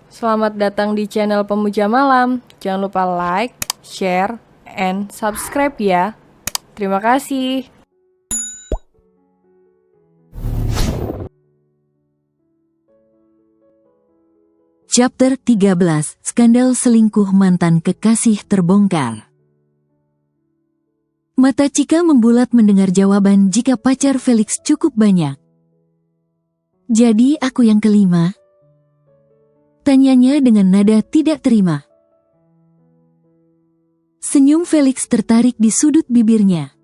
Selamat datang di channel Pemuja Malam. Jangan lupa like, share, and subscribe ya. Terima kasih. Chapter 13, Skandal Selingkuh Mantan Kekasih Terbongkar. Mata Chika membulat mendengar jawaban jika pacar Felix cukup banyak. Jadi aku yang kelima? Tanyanya dengan nada tidak terima. Senyum Felix tertarik di sudut bibirnya.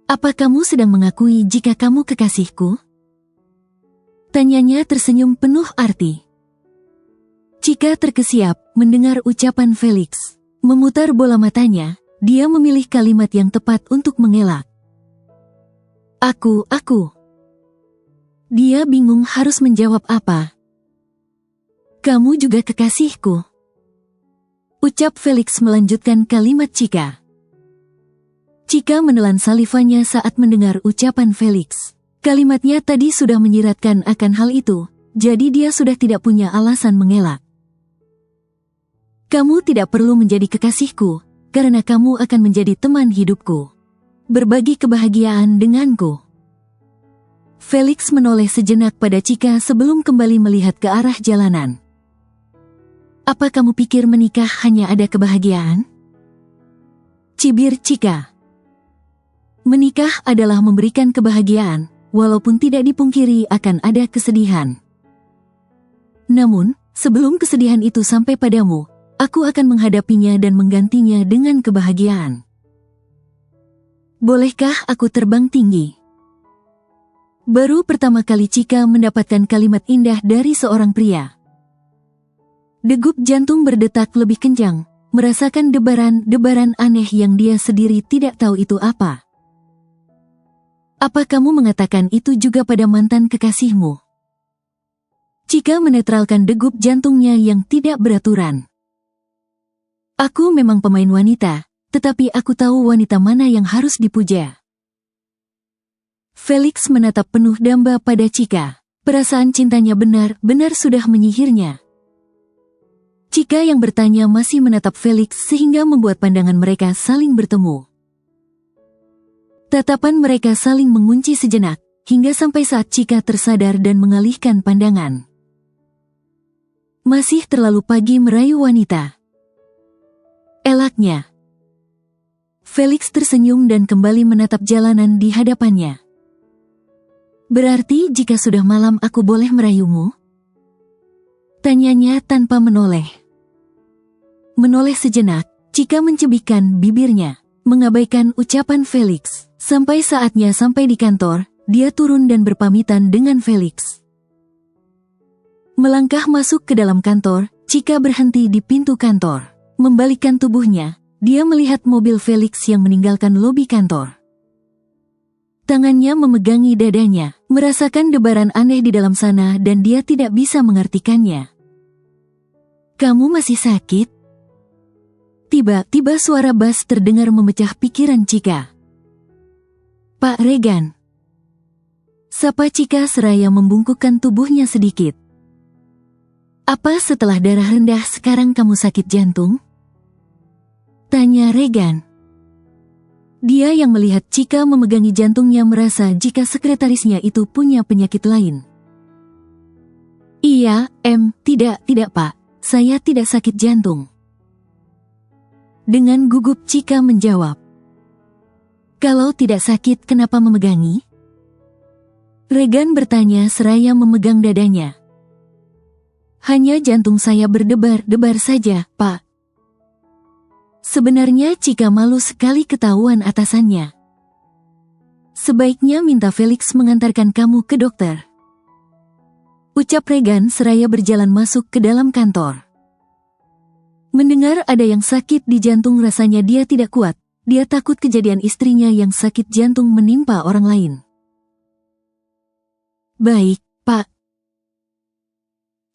Apa kamu sedang mengakui jika kamu kekasihku? Tanyanya tersenyum penuh arti. Chika terkesiap mendengar ucapan Felix. Memutar bola matanya, dia memilih kalimat yang tepat untuk mengelak. Aku. Dia bingung harus menjawab apa. Kamu juga kekasihku. Ucap Felix melanjutkan kalimat Chika. Chika menelan salivanya saat mendengar ucapan Felix. Kalimatnya tadi sudah menyiratkan akan hal itu, jadi dia sudah tidak punya alasan mengelak. Kamu tidak perlu menjadi kekasihku, karena kamu akan menjadi teman hidupku. Berbagi kebahagiaan denganku. Felix menoleh sejenak pada Chika sebelum kembali melihat ke arah jalanan. Apa kamu pikir menikah hanya ada kebahagiaan? Cibir Chika. Menikah adalah memberikan kebahagiaan, walaupun tidak dipungkiri akan ada kesedihan. Namun, sebelum kesedihan itu sampai padamu, aku akan menghadapinya dan menggantinya dengan kebahagiaan. Bolehkah aku terbang tinggi? Baru pertama kali Chika mendapatkan kalimat indah dari seorang pria. Degup jantung berdetak lebih kencang, merasakan debaran aneh yang dia sendiri tidak tahu itu apa. Apa kamu mengatakan itu juga pada mantan kekasihmu? Chika menetralkan degup jantungnya yang tidak beraturan. Aku memang pemain wanita, tetapi aku tahu wanita mana yang harus dipuja. Felix menatap penuh damba pada Chika. Perasaan cintanya benar-benar sudah menyihirnya. Chika yang bertanya masih menatap Felix sehingga membuat pandangan mereka saling bertemu. Tatapan mereka saling mengunci sejenak, hingga sampai saat Chika tersadar dan mengalihkan pandangan. Masih terlalu pagi merayu wanita. Elaknya. Felix tersenyum dan kembali menatap jalanan di hadapannya. Berarti jika sudah malam aku boleh merayumu? Tanyanya tanpa menoleh. Menoleh sejenak, Chika mencebikkan bibirnya, mengabaikan ucapan Felix. Sampai saatnya sampai di kantor, dia turun dan berpamitan dengan Felix. Melangkah masuk ke dalam kantor, Chika berhenti di pintu kantor. Membalikkan tubuhnya, dia melihat mobil Felix yang meninggalkan lobi kantor. Tangannya memegangi dadanya, merasakan debaran aneh di dalam sana dan dia tidak bisa mengartikannya. Kamu masih sakit? Tiba-tiba suara bass terdengar memecah pikiran Chika. Pak Regan. Sapa Chika seraya membungkukkan tubuhnya sedikit. Apa setelah darah rendah sekarang kamu sakit jantung? Tanya Regan. Dia yang melihat Chika memegangi jantungnya merasa jika sekretarisnya itu punya penyakit lain. Iya, tidak pak, saya tidak sakit jantung. Dengan gugup Chika menjawab. Kalau tidak sakit kenapa memegangi? Regan bertanya seraya memegang dadanya. Hanya jantung saya berdebar-debar saja, Pak. Sebenarnya Chika malu sekali ketahuan atasannya. Sebaiknya minta Felix mengantarkan kamu ke dokter. Ucap Regan seraya berjalan masuk ke dalam kantor. Mendengar ada yang sakit di jantung rasanya dia tidak kuat. Dia takut kejadian istrinya yang sakit jantung menimpa orang lain. Baik, Pak.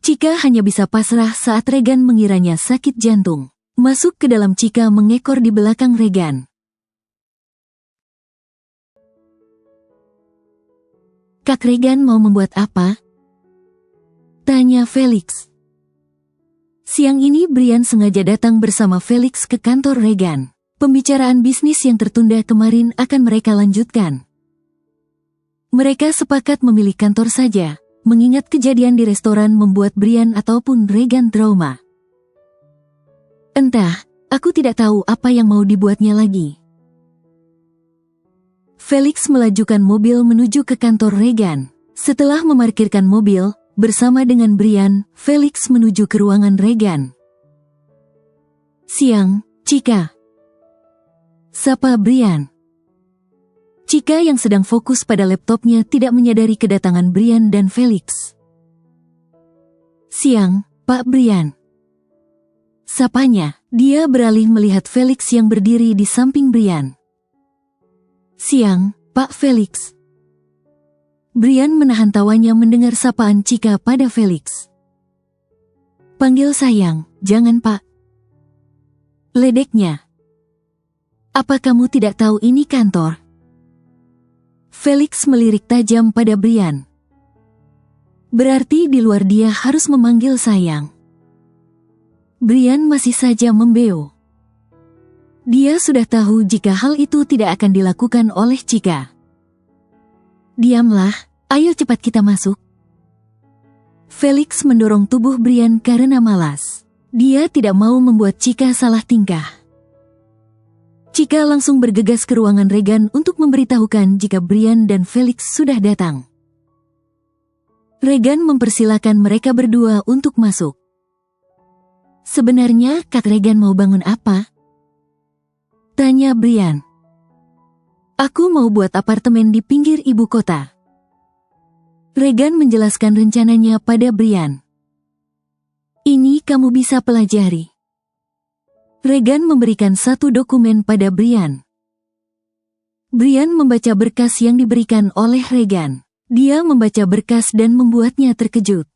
Chika hanya bisa pasrah saat Regan mengiranya sakit jantung. Masuk ke dalam Chika mengekor di belakang Regan. Kak Regan mau membuat apa? Tanya Felix. Siang ini Brian sengaja datang bersama Felix ke kantor Regan. Pembicaraan bisnis yang tertunda kemarin akan mereka lanjutkan. Mereka sepakat memilih kantor saja, mengingat kejadian di restoran membuat Brian ataupun Regan trauma. Entah, aku tidak tahu apa yang mau dibuatnya lagi. Felix melajukan mobil menuju ke kantor Regan. Setelah memarkirkan mobil, bersama dengan Brian, Felix menuju ke ruangan Regan. Siang, Chica. Sapa Brian. Chica yang sedang fokus pada laptopnya tidak menyadari kedatangan Brian dan Felix. Siang, Pak Brian. Sapanya, dia beralih melihat Felix yang berdiri di samping Brian. Siang, Pak Felix. Brian menahan tawanya mendengar sapaan Chica pada Felix. Panggil sayang, jangan Pak. Ledeknya. Apa kamu tidak tahu ini kantor? Felix melirik tajam pada Brian. Berarti di luar dia harus memanggil sayang. Brian masih saja membeo. Dia sudah tahu jika hal itu tidak akan dilakukan oleh Chica. Diamlah, ayo cepat kita masuk. Felix mendorong tubuh Brian karena malas. Dia tidak mau membuat Chica salah tingkah. Chica langsung bergegas ke ruangan Regan untuk memberitahukan jika Brian dan Felix sudah datang. Regan mempersilakan mereka berdua untuk masuk. Sebenarnya Kak Regan mau bangun apa? Tanya Brian. Aku mau buat apartemen di pinggir ibu kota. Regan menjelaskan rencananya pada Brian. Ini kamu bisa pelajari. Regan memberikan satu dokumen pada Brian. Brian membaca berkas yang diberikan oleh Regan. Dia membaca berkas dan membuatnya terkejut.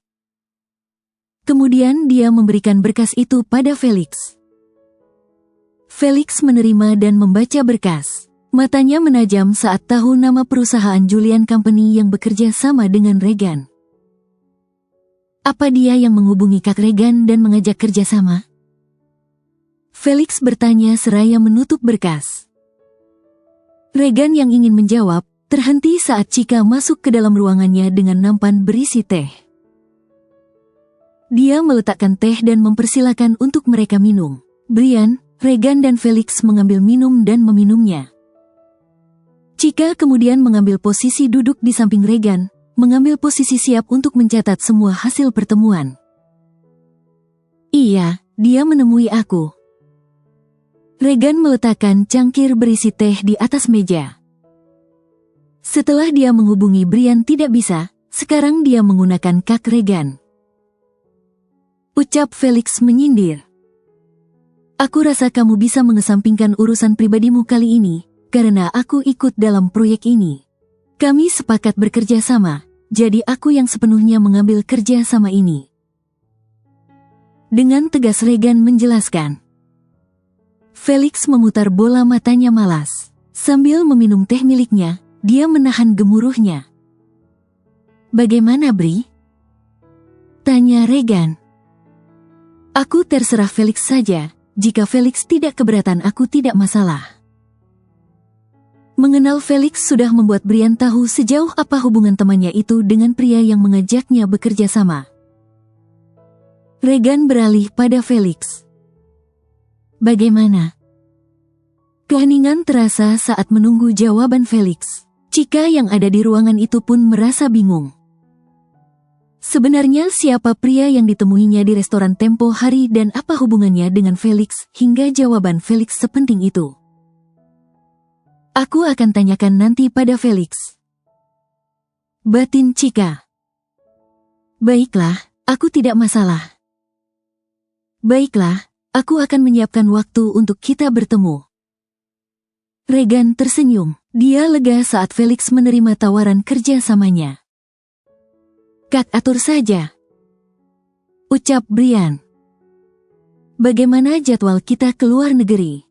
Kemudian dia memberikan berkas itu pada Felix. Felix menerima dan membaca berkas. Matanya menajam saat tahu nama perusahaan Julian Company yang bekerja sama dengan Regan. Apa dia yang menghubungi Kak Regan dan mengajak kerjasama? Felix bertanya seraya menutup berkas. Regan yang ingin menjawab, terhenti saat Chica masuk ke dalam ruangannya dengan nampan berisi teh. Dia meletakkan teh dan mempersilakan untuk mereka minum. Brian, Regan dan Felix mengambil minum dan meminumnya. Chica kemudian mengambil posisi duduk di samping Regan, mengambil posisi siap untuk mencatat semua hasil pertemuan. Iya, dia menemui aku. Regan meletakkan cangkir berisi teh di atas meja. Setelah dia menghubungi Brian tidak bisa, sekarang dia menggunakan Kak Regan. Ucap Felix menyindir. Aku rasa kamu bisa mengesampingkan urusan pribadimu kali ini, karena aku ikut dalam proyek ini. Kami sepakat bekerja sama, jadi aku yang sepenuhnya mengambil kerja sama ini. Dengan tegas Regan menjelaskan. Felix memutar bola matanya malas. Sambil meminum teh miliknya, dia menahan gemuruhnya. Bagaimana, Bri? Tanya Regan. Aku terserah Felix saja, jika Felix tidak keberatan aku tidak masalah. Mengenal Felix sudah membuat Brian tahu sejauh apa hubungan temannya itu dengan pria yang mengajaknya bekerja sama. Regan beralih pada Felix. Bagaimana? Keheningan terasa saat menunggu jawaban Felix. Chica yang ada di ruangan itu pun merasa bingung. Sebenarnya siapa pria yang ditemuinya di restoran tempo hari dan apa hubungannya dengan Felix hingga jawaban Felix sepenting itu? Aku akan tanyakan nanti pada Felix. Batin Chica. Baiklah, aku tidak masalah. Baiklah, aku akan menyiapkan waktu untuk kita bertemu. Regan tersenyum. Dia lega saat Felix menerima tawaran kerja samanya. Kak atur saja. Ucap Brian. Bagaimana jadwal kita ke luar negeri?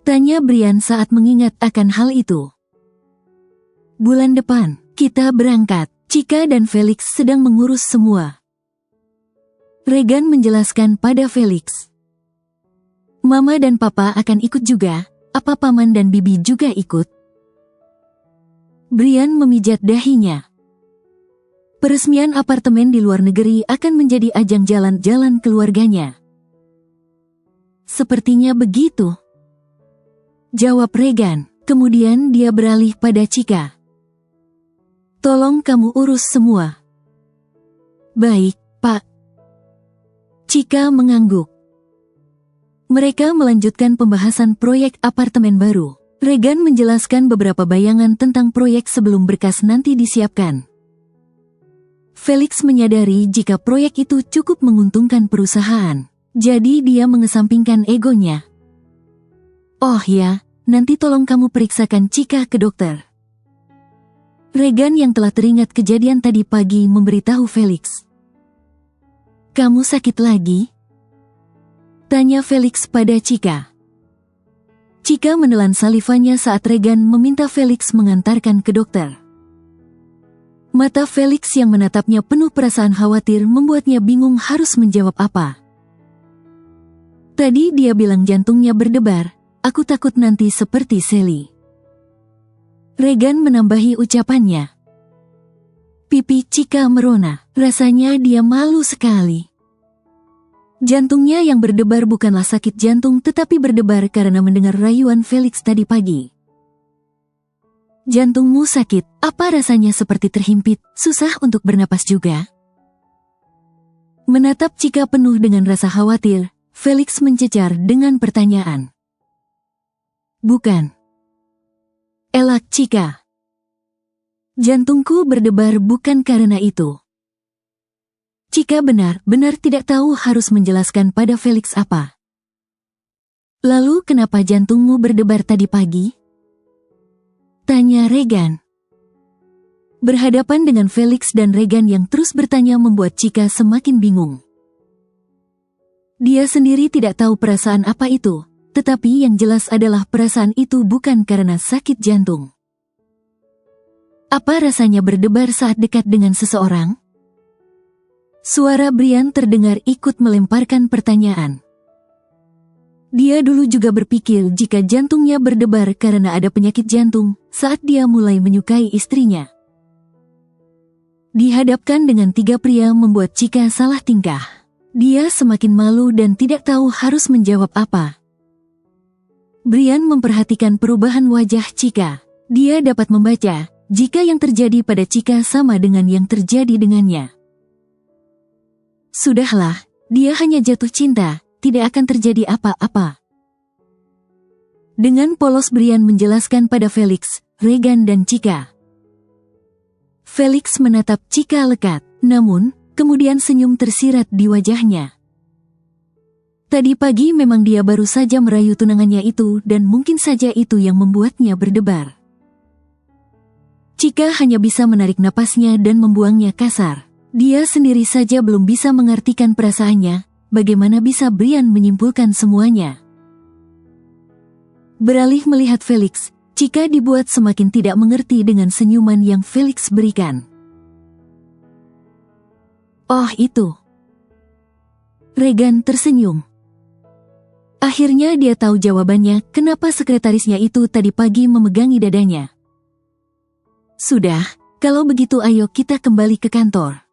Tanya Brian saat mengingat akan hal itu. Bulan depan, kita berangkat. Chica dan Felix sedang mengurus semua. Regan menjelaskan pada Felix. Mama dan papa akan ikut juga, apa paman dan bibi juga ikut? Brian memijat dahinya. Peresmian apartemen di luar negeri akan menjadi ajang jalan-jalan keluarganya. Sepertinya begitu, jawab Regan. Kemudian dia beralih pada Chika. Tolong kamu urus semua. Baik, Pak. Chika mengangguk. Mereka melanjutkan pembahasan proyek apartemen baru. Regan menjelaskan beberapa bayangan tentang proyek sebelum berkas nanti disiapkan. Felix menyadari jika proyek itu cukup menguntungkan perusahaan. Jadi dia mengesampingkan egonya. Oh ya, nanti tolong kamu periksakan Chika ke dokter. Regan yang telah teringat kejadian tadi pagi memberitahu Felix. Kamu sakit lagi? Tanya Felix pada Chika. Chika menelan salivanya saat Regan meminta Felix mengantarkan ke dokter. Mata Felix yang menatapnya penuh perasaan khawatir membuatnya bingung harus menjawab apa. Tadi dia bilang jantungnya berdebar, aku takut nanti seperti Sally. Regan menambahi ucapannya. Pipi Chika merona, rasanya dia malu sekali. Jantungnya yang berdebar bukanlah sakit jantung tetapi berdebar karena mendengar rayuan Felix tadi pagi. Jantungmu sakit, apa rasanya seperti terhimpit, susah untuk bernapas juga? Menatap Chika penuh dengan rasa khawatir, Felix mencecar dengan pertanyaan. Bukan. Elak Chika. Jantungku berdebar bukan karena itu. Chika benar-benar tidak tahu harus menjelaskan pada Felix apa. Lalu kenapa jantungmu berdebar tadi pagi? Tanya Regan. Berhadapan dengan Felix dan Regan yang terus bertanya membuat Chika semakin bingung. Dia sendiri tidak tahu perasaan apa itu, tetapi yang jelas adalah perasaan itu bukan karena sakit jantung. Apa rasanya berdebar saat dekat dengan seseorang? Suara Brian terdengar ikut melemparkan pertanyaan. Dia dulu juga berpikir jika jantungnya berdebar karena ada penyakit jantung saat dia mulai menyukai istrinya. Dihadapkan dengan tiga pria membuat Chika salah tingkah. Dia semakin malu dan tidak tahu harus menjawab apa. Brian memperhatikan perubahan wajah Chika. Dia dapat membaca jika yang terjadi pada Chika sama dengan yang terjadi dengannya. Sudahlah, dia hanya jatuh cinta, tidak akan terjadi apa-apa. Dengan polos Brian menjelaskan pada Felix, Regan dan Chika. Felix menatap Chika lekat, namun, kemudian senyum tersirat di wajahnya. Tadi pagi memang dia baru saja merayu tunangannya itu dan mungkin saja itu yang membuatnya berdebar. Chika hanya bisa menarik napasnya dan membuangnya kasar. Dia sendiri saja belum bisa mengartikan perasaannya, bagaimana bisa Brian menyimpulkan semuanya. Beralih melihat Felix, Chika dibuat semakin tidak mengerti dengan senyuman yang Felix berikan. Oh itu. Regan tersenyum. Akhirnya dia tahu jawabannya kenapa sekretarisnya itu tadi pagi memegangi dadanya. Sudah, kalau begitu ayo kita kembali ke kantor.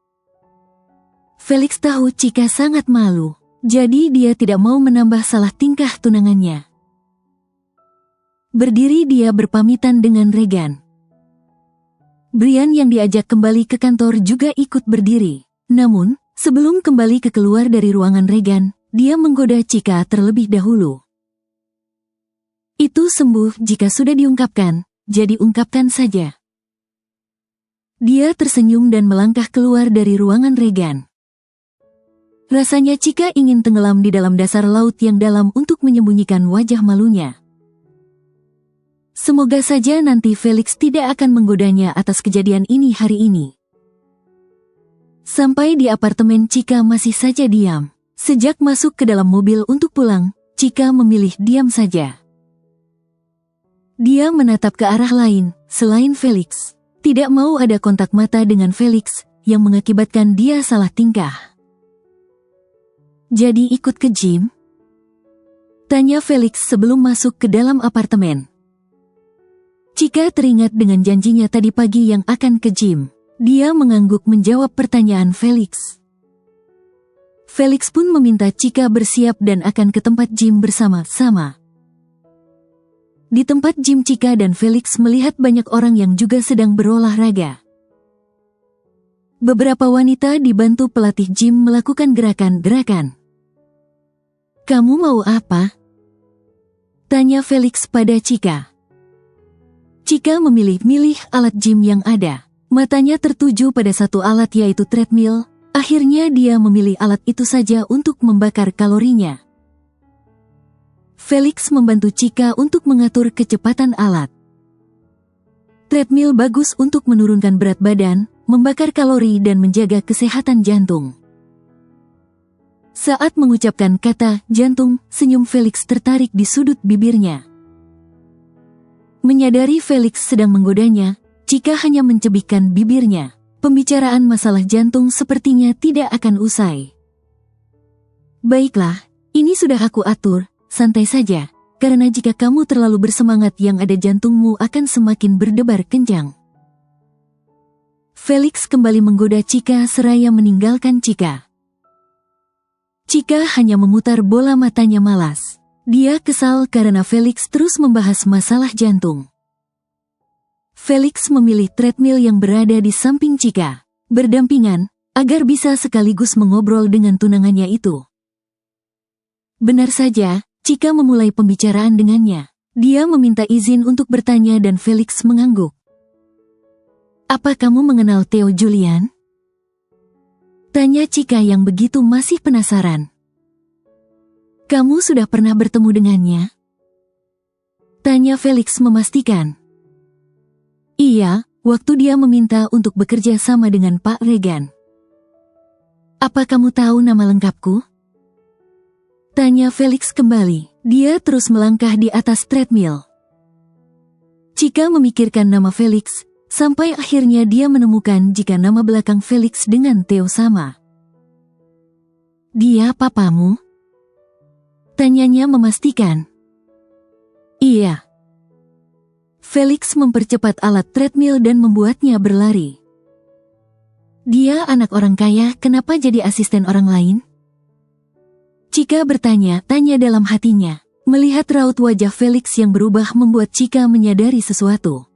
Felix tahu Chika sangat malu, jadi dia tidak mau menambah salah tingkah tunangannya. Berdiri dia berpamitan dengan Regan. Brian yang diajak kembali ke kantor juga ikut berdiri. Namun, sebelum kembali ke keluar dari ruangan Regan, dia menggoda Chika terlebih dahulu. Itu sembuh jika sudah diungkapkan, jadi ungkapkan saja. Dia tersenyum dan melangkah keluar dari ruangan Regan. Rasanya Chika ingin tenggelam di dalam dasar laut yang dalam untuk menyembunyikan wajah malunya. Semoga saja nanti Felix tidak akan menggodanya atas kejadian ini hari ini. Sampai di apartemen Chika masih saja diam. Sejak masuk ke dalam mobil untuk pulang, Chika memilih diam saja. Dia menatap ke arah lain, selain Felix. Tidak mau ada kontak mata dengan Felix, yang mengakibatkan dia salah tingkah. Jadi ikut ke gym? Tanya Felix sebelum masuk ke dalam apartemen. Cika teringat dengan janjinya tadi pagi yang akan ke gym. Dia mengangguk menjawab pertanyaan Felix. Felix pun meminta Cika bersiap dan akan ke tempat gym bersama-sama. Di tempat gym Cika dan Felix melihat banyak orang yang juga sedang berolahraga. Beberapa wanita dibantu pelatih gym melakukan gerakan-gerakan. "Kamu mau apa?" tanya Felix pada Cika. Cika memilih-milih alat gym yang ada. Matanya tertuju pada satu alat yaitu treadmill. Akhirnya dia memilih alat itu saja untuk membakar kalorinya. Felix membantu Cika untuk mengatur kecepatan alat. Treadmill bagus untuk menurunkan berat badan, membakar kalori dan menjaga kesehatan jantung. Saat mengucapkan kata jantung, senyum Felix tertarik di sudut bibirnya. Menyadari Felix sedang menggodanya, Cika hanya mencebikkan bibirnya. Pembicaraan masalah jantung sepertinya tidak akan usai. "Baiklah, ini sudah aku atur, santai saja, karena jika kamu terlalu bersemangat yang ada jantungmu akan semakin berdebar kencang." Felix kembali menggoda Cika seraya meninggalkan Cika. Cika hanya memutar bola matanya malas. Dia kesal karena Felix terus membahas masalah jantung. Felix memilih treadmill yang berada di samping Cika, berdampingan, agar bisa sekaligus mengobrol dengan tunangannya itu. Benar saja, Cika memulai pembicaraan dengannya. Dia meminta izin untuk bertanya dan Felix mengangguk. "Apa kamu mengenal Theo Julian?" tanya Cika yang begitu masih penasaran. "Kamu sudah pernah bertemu dengannya?" tanya Felix memastikan. "Iya, waktu dia meminta untuk bekerja sama dengan Pak Regan." "Apa kamu tahu nama lengkapku?" tanya Felix kembali. Dia terus melangkah di atas treadmill. Cika memikirkan nama Felix, sampai akhirnya dia menemukan jika nama belakang Felix dengan Theo sama. "Dia papamu?" tanyanya memastikan. "Iya." Felix mempercepat alat treadmill dan membuatnya berlari. "Dia anak orang kaya, kenapa jadi asisten orang lain?" Cika bertanya-tanya dalam hatinya. Melihat raut wajah Felix yang berubah membuat Cika menyadari sesuatu.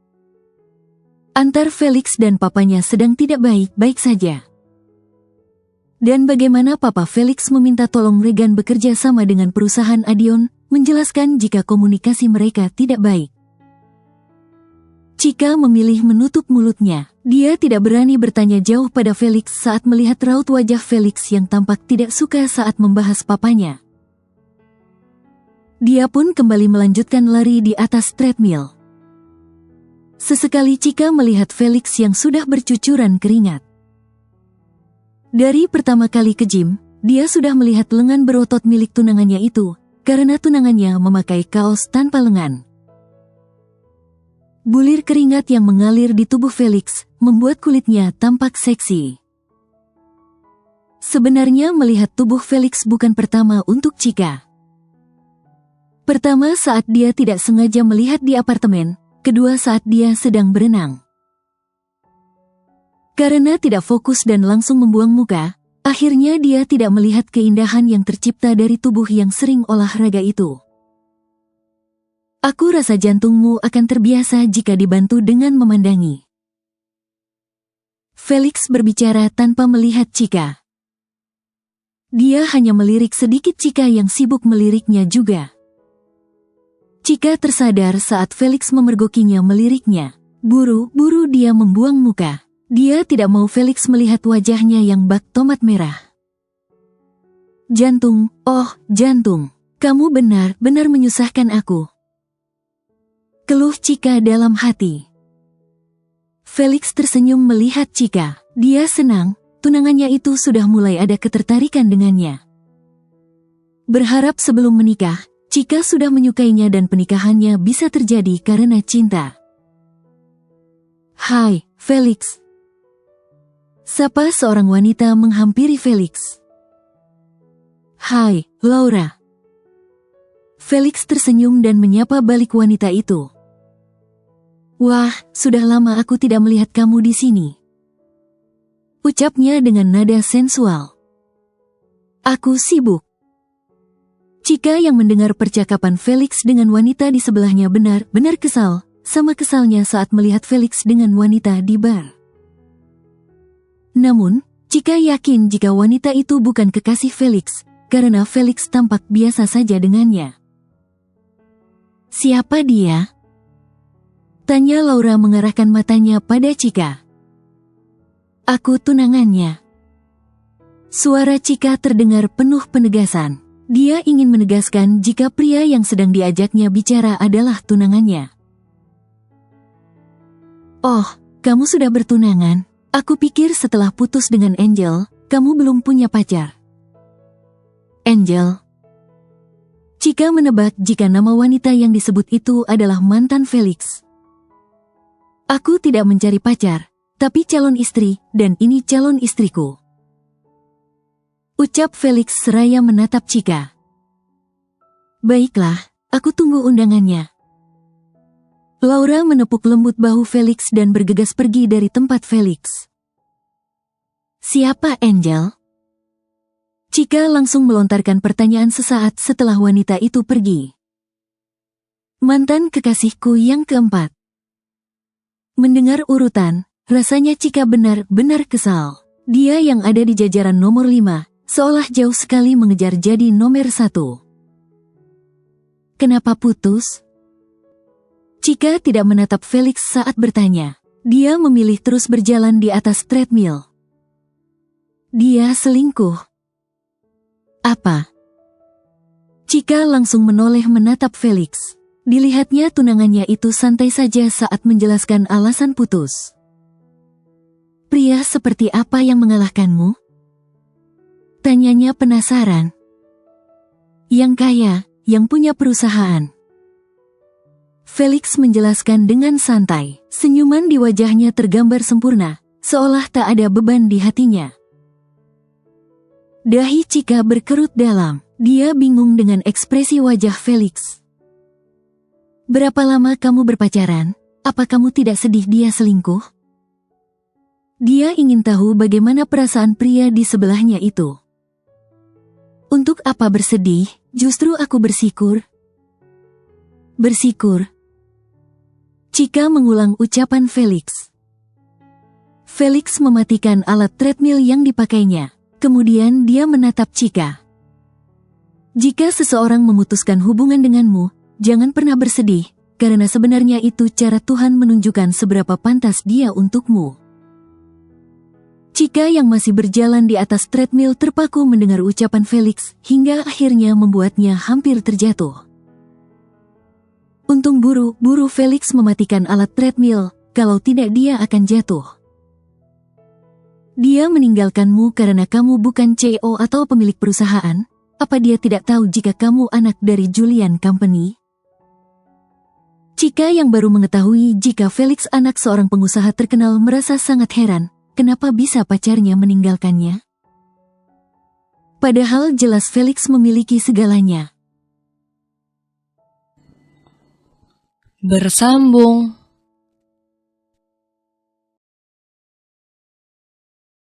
Antar Felix dan papanya sedang tidak baik-baik saja. Dan bagaimana papa Felix meminta tolong Regan bekerja sama dengan perusahaan Adion, menjelaskan jika komunikasi mereka tidak baik. Cika memilih menutup mulutnya. Dia tidak berani bertanya jauh pada Felix saat melihat raut wajah Felix yang tampak tidak suka saat membahas papanya. Dia pun kembali melanjutkan lari di atas treadmill. Sesekali Cika melihat Felix yang sudah bercucuran keringat. Dari pertama kali ke gym, dia sudah melihat lengan berotot milik tunangannya itu, karena tunangannya memakai kaos tanpa lengan. Bulir keringat yang mengalir di tubuh Felix, membuat kulitnya tampak seksi. Sebenarnya melihat tubuh Felix bukan pertama untuk Cika. Pertama saat dia tidak sengaja melihat di apartemen, kedua saat dia sedang berenang. Karena tidak fokus dan langsung membuang muka, akhirnya dia tidak melihat keindahan yang tercipta dari tubuh yang sering olahraga itu. "Aku rasa jantungmu akan terbiasa jika dibantu dengan memandangi." Felix berbicara tanpa melihat Cika. Dia hanya melirik sedikit Cika yang sibuk meliriknya juga. Cika tersadar saat Felix memergokinya meliriknya. Buru-buru dia membuang muka. Dia tidak mau Felix melihat wajahnya yang bak tomat merah. "Jantung, oh jantung, kamu benar-benar menyusahkan aku," keluh Cika dalam hati. Felix tersenyum melihat Cika. Dia senang, tunangannya itu sudah mulai ada ketertarikan dengannya. Berharap sebelum menikah, Cika sudah menyukainya dan pernikahannya bisa terjadi karena cinta. "Hai, Felix," sapa seorang wanita menghampiri Felix. Hai, Laura. Felix tersenyum dan menyapa balik wanita itu. Wah, sudah lama aku tidak melihat kamu di sini. Ucapnya dengan nada sensual. Aku sibuk. Chika yang mendengar percakapan Felix dengan wanita di sebelahnya benar-benar kesal, sama kesalnya saat melihat Felix dengan wanita di bar. Namun, Chika yakin jika wanita itu bukan kekasih Felix, karena Felix tampak biasa saja dengannya. Siapa dia? Tanya Laura mengarahkan matanya pada Chika. Aku tunangannya. Suara Chika terdengar penuh penegasan. Dia ingin menegaskan jika pria yang sedang diajaknya bicara adalah tunangannya. Oh, kamu sudah bertunangan? Aku pikir setelah putus dengan Angel, kamu belum punya pacar. Angel? Chika menebak jika nama wanita yang disebut itu adalah mantan Felix. Aku tidak mencari pacar, tapi calon istri, dan ini calon istriku. Ucap Felix seraya menatap Chika. Baiklah, aku tunggu undangannya. Laura menepuk lembut bahu Felix dan bergegas pergi dari tempat Felix. Siapa Angel? Chika langsung melontarkan pertanyaan sesaat setelah wanita itu pergi. Mantan kekasihku yang keempat. Mendengar urutan, rasanya Chika benar-benar kesal. Dia yang ada di jajaran nomor 5, seolah jauh sekali mengejar jadi nomor 1. Kenapa putus? Chika tidak menatap Felix saat bertanya. Dia memilih terus berjalan di atas treadmill. Dia selingkuh. Apa? Chika langsung menoleh menatap Felix. Dilihatnya tunangannya itu santai saja saat menjelaskan alasan putus. Pria seperti apa yang mengalahkanmu? Tanyanya penasaran. Yang kaya, yang punya perusahaan. Felix menjelaskan dengan santai. Senyuman di wajahnya tergambar sempurna, seolah tak ada beban di hatinya. Dahi Chika berkerut dalam. Dia bingung dengan ekspresi wajah Felix. Berapa lama kamu berpacaran? Apa kamu tidak sedih dia selingkuh? Dia ingin tahu bagaimana perasaan pria di sebelahnya itu. Untuk apa bersedih? Justru aku bersyukur. Bersyukur. Chika mengulang ucapan Felix. Felix mematikan alat treadmill yang dipakainya. Kemudian dia menatap Chika. Jika seseorang memutuskan hubungan denganmu, jangan pernah bersedih, karena sebenarnya itu cara Tuhan menunjukkan seberapa pantas dia untukmu. Chika yang masih berjalan di atas treadmill terpaku mendengar ucapan Felix, hingga akhirnya membuatnya hampir terjatuh. Untung buru-buru Felix mematikan alat treadmill, kalau tidak dia akan jatuh. Dia meninggalkanmu karena kamu bukan CEO atau pemilik perusahaan. Apa dia tidak tahu jika kamu anak dari Julian Company? Chika yang baru mengetahui jika Felix anak seorang pengusaha terkenal merasa sangat heran, kenapa bisa pacarnya meninggalkannya? Padahal jelas Felix memiliki segalanya. Bersambung.